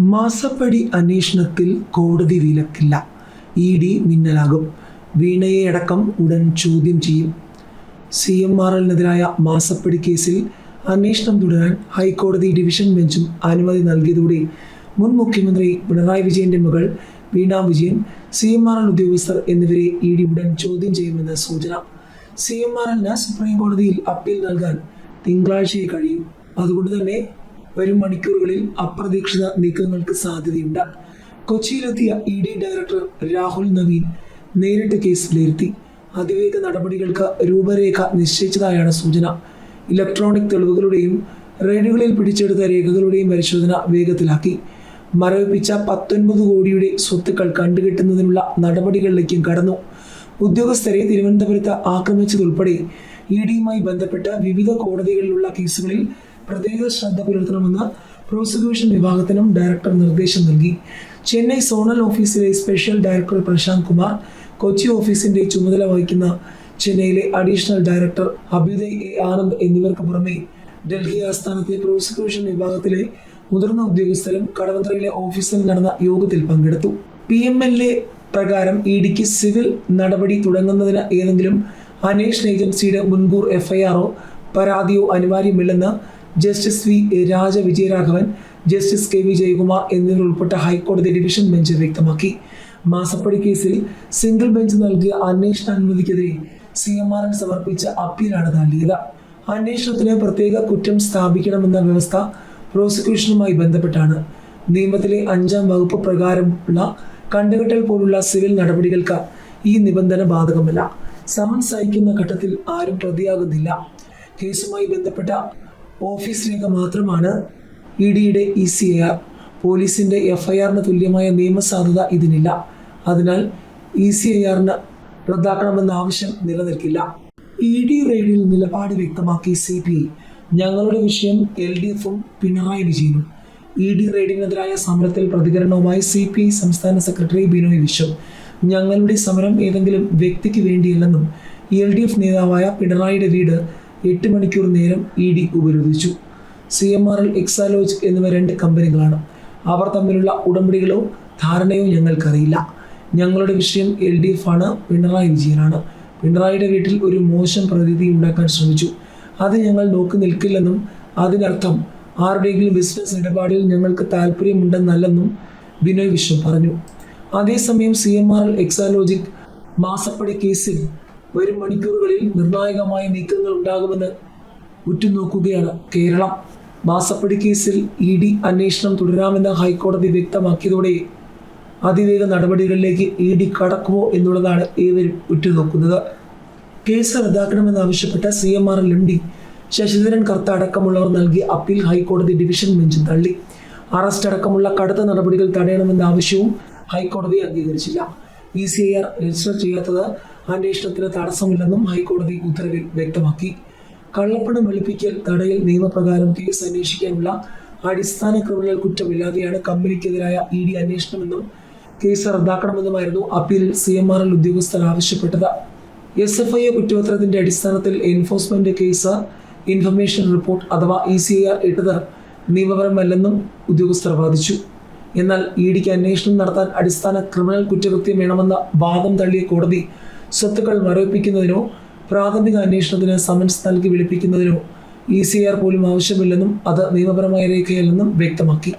മാസപ്പടി അന്വേഷണത്തിൽ കോടതി വിലക്കില്ല. ഇ.ഡി. മിന്നലാകും. വീണയെ അടക്കം ഉടൻ ചോദ്യം ചെയ്യും. CMRLനെതിരായ മാസപ്പടി കേസിൽ അന്വേഷണം തുടരാൻ ഹൈക്കോടതി ഡിവിഷൻ ബെഞ്ചും അനുമതി നൽകിയതോടെ മുൻ മുഖ്യമന്ത്രി പിണറായി വിജയന്റെ മകൾ വീണ വിജയൻ, CMRL ഉദ്യോഗസ്ഥർ എന്നിവരെ ഇ.ഡി. ഉടൻ ചോദ്യം ചെയ്യുമെന്ന് സൂചന. CMRLന് സുപ്രീം കോടതിയിൽ അപ്പീൽ നൽകാൻ തിങ്കളാഴ്ചയെ കഴിയും. അതുകൊണ്ട് തന്നെ വരും മണിക്കൂറുകളിൽ അപ്രതീക്ഷിത നീക്കങ്ങൾക്ക് സാധ്യതയുണ്ട്. കൊച്ചിയിലെത്തിയ ഇ.ഡി. ഡയറക്ടർ രാഹുൽ നവീൻ നേരിട്ട് കേസ് വിലയിരുത്തി. അതിവേഗ നടപടികൾക്ക് രൂപരേഖ നിശ്ചയിച്ചതായാണ് സൂചന. ഇലക്ട്രോണിക് തെളിവുകളുടെയും റെയ്ഡുകളിൽ പിടിച്ചെടുത്ത രേഖകളുടെയും പരിശോധന വേഗത്തിലാക്കി. മരവിപ്പിച്ച 19 കോടിയുടെ സ്വത്തുക്കൾ കണ്ടുകെട്ടുന്നതിനുള്ള നടപടികളിലേക്കും കടന്നു. ഉദ്യോഗസ്ഥരെ തിരുവനന്തപുരത്ത് ആക്രമിച്ചതുൾപ്പെടെ ഇ.ഡിയുമായി ബന്ധപ്പെട്ട് വിവിധ കോടതികളിലുള്ള കേസുകളിൽ പ്രത്യേക ശ്രദ്ധ പുലർത്തണമെന്ന് പ്രോസിക്യൂഷൻ വിഭാഗത്തിനും ഡയറക്ടർ നിർദ്ദേശം നൽകി. ചെന്നൈ സോണൽ ഓഫീസിലെ സ്പെഷ്യൽ ഡയറക്ടർ പ്രശാന്ത് കുമാർ, കൊച്ചി ഓഫീസിന്റെ ചുമതല വഹിക്കുന്ന ചെന്നൈയിലെ അഡീഷണൽ ഡയറക്ടർ അഭ്യുദയ് എ. ആനന്ദ് എന്നിവർക്ക് പുറമെ ഡൽഹി ആസ്ഥാനത്തെ പ്രോസിക്യൂഷൻ വിഭാഗത്തിലെ മുതിർന്ന ഉദ്യോഗസ്ഥരും കടവന്ത്രയിലെ ഓഫീസിൽ നടന്ന യോഗത്തിൽ പങ്കെടുത്തു. PMLA പ്രകാരം ഇ.ഡിക്ക് സിവിൽ നടപടി തുടങ്ങുന്നതിന് ഏതെങ്കിലും അന്വേഷണ ഏജൻസിയുടെ മുൻകൂർ FIRO പരാതിയോ അനിവാര്യമില്ലെന്ന് justice V. Raja Vijayaraghavan, justice K. V. Jayakumar എന്നിവർ ഉൾപ്പെട്ട ഹൈക്കോടതി ഡിവിഷൻ ബെഞ്ച് വ്യക്തമാക്കി. മാസപ്പടി കേസിൽ സിംഗിൾ ബെഞ്ച് നൽകിയ അന്വേഷണ അനുമതിക്കെതിരെ CMRL സമർപ്പിച്ച അപ്പീലാണ് തള്ളിയത്. അന്വേഷണത്തിന് പ്രത്യേക കുറ്റം സ്ഥാപിക്കണമെന്ന വ്യവസ്ഥ പ്രോസിക്യൂഷനുമായി ബന്ധപ്പെട്ടാണ്. നിയമത്തിലെ 5-ാം വകുപ്പ് പ്രകാരമുള്ള കണ്ടുകെട്ടൽ പോലുള്ള സിവിൽ നടപടികൾക്ക് ഈ നിബന്ധന ബാധകമല്ല. സമൻസ് അയക്കുന്ന ഘട്ടത്തിൽ ആരും പ്രതിയാകുന്നില്ല. കേസുമായി ബന്ധപ്പെട്ട ഓഫീസ് രേഖ മാത്രമാണ് ഇ.ഡിയുടെ ECIR. പോലീസിന്റെ FIRന് തുല്യമായ നിയമസാധുത ഇതിനില്ല. അതിനാൽ ECIRന് റദ്ദാക്കണമെന്ന ആവശ്യം നിലനിൽക്കില്ല. ഇ.ഡി റെയ്ഡിൽ നിലപാട് വ്യക്തമാക്കി CPI. ഞങ്ങളുടെ വിഷയം LDFും പിണറായി വിജയനും. ഇ.ഡി റെയ്ഡിനെതിരായ സമരത്തിൽ പ്രതികരണവുമായി CPI സംസ്ഥാന സെക്രട്ടറി ബിനോയ് വിശ്വം. ഞങ്ങളുടെ സമരം ഏതെങ്കിലും വ്യക്തിക്ക് വേണ്ടിയല്ലെന്നും LDF നേതാവായ പിണറായിയുടെ വീട് 8 മണിക്കൂർ നേരം ഇ.ഡി ഉപരോധിച്ചു. CMRL, എക്സാലോജ് എന്നിവ 2 കമ്പനികളാണ്. അവർ തമ്മിലുള്ള ഉടമ്പടികളോ ധാരണയോ ഞങ്ങൾക്കറിയില്ല. ഞങ്ങളുടെ വിഷയം LDF ആണ്, പിണറായി വിജയനാണ്. പിണറായിയുടെ വീട്ടിൽ ഒരു മോശം പ്രതീതി ഉണ്ടാക്കാൻ ശ്രമിച്ചു. അത് ഞങ്ങൾ നോക്കി നിൽക്കില്ലെന്നും അതിനർത്ഥം ആരുടെയെങ്കിലും ബിസിനസ് ഇടപാടിൽ ഞങ്ങൾക്ക് താല്പര്യമുണ്ടെന്നല്ലെന്നും ബിനോയ് വിശ്വം പറഞ്ഞു. അതേസമയം CMRL എക്സാലോജിക് മാസപ്പടി കേസിൽ വരും മണിക്കൂറുകളിൽ നിർണായകമായ നീക്കങ്ങൾ ഉണ്ടാകുമെന്ന് ഉറ്റുനോക്കുകയാണ് കേരളം. മാസപ്പടി കേസിൽ ഇ.ഡി അന്വേഷണം തുടരാമെന്ന് ഹൈക്കോടതി വ്യക്തമാക്കിയതോടെ അതിവേഗ നടപടികളിലേക്ക് ഇ.ഡി കടക്കുമോ എന്നുള്ളതാണ് ഏവരും ഉറ്റുനോക്കുന്നത്. കേസ് റദ്ദാക്കണമെന്നാവശ്യപ്പെട്ട CMRL MD ശശിധരൻ കർത്ത അടക്കമുള്ളവർ നൽകിയ അപ്പീൽ ഹൈക്കോടതി ഡിവിഷൻ ബെഞ്ച് തള്ളി. അറസ്റ്റ് അടക്കമുള്ള കടുത്ത നടപടികൾ തടയണമെന്ന ആവശ്യവും ഹൈക്കോടതി അംഗീകരിച്ചില്ല. ECIR രജിസ്റ്റർ ചെയ്യാത്തത് അന്വേഷണത്തിന് തടസ്സമില്ലെന്നും ഹൈക്കോടതി ഉത്തരവിൽ വ്യക്തമാക്കി. കള്ളപ്പണം വെളുപ്പിക്കൽ തടയൽ നിയമപ്രകാരം കേസ് അന്വേഷിക്കാനുള്ള അടിസ്ഥാന ക്രിമിനൽ കുറ്റമില്ലാതെയാണ് കമ്പനിക്കെതിരായ ഇ.ഡി അന്വേഷണമെന്നും കേസ് റദ്ദാക്കണമെന്നുമായിരുന്നു അപ്പീലിൽ CMRL ഉദ്യോഗസ്ഥർ ആവശ്യപ്പെട്ടത്. SFIO കുറ്റപത്രത്തിന്റെ അടിസ്ഥാനത്തിൽ എൻഫോഴ്സ്മെന്റ് കേസ് ഇൻഫർമേഷൻ റിപ്പോർട്ട് അഥവാ ECIR ഇട്ടത് നിയമപരമല്ലെന്നും ഉദ്യോഗസ്ഥർ വാദിച്ചു. എന്നാൽ ഇ.ഡിക്ക് അന്വേഷണം നടത്താൻ അടിസ്ഥാന ക്രിമിനൽ കുറ്റകൃത്യം വേണമെന്ന വാദം തള്ളിയ കോടതി സ്വത്തുക്കൾ മരവിപ്പിക്കുന്നതിനോ പ്രാഥമിക അന്വേഷണത്തിന് സമൻസ് നൽകി വിളിപ്പിക്കുന്നതിനോ ECIR പോലും ആവശ്യമില്ലെന്നും അത് നിയമപരമായ രേഖയല്ലെന്നും വ്യക്തമാക്കി.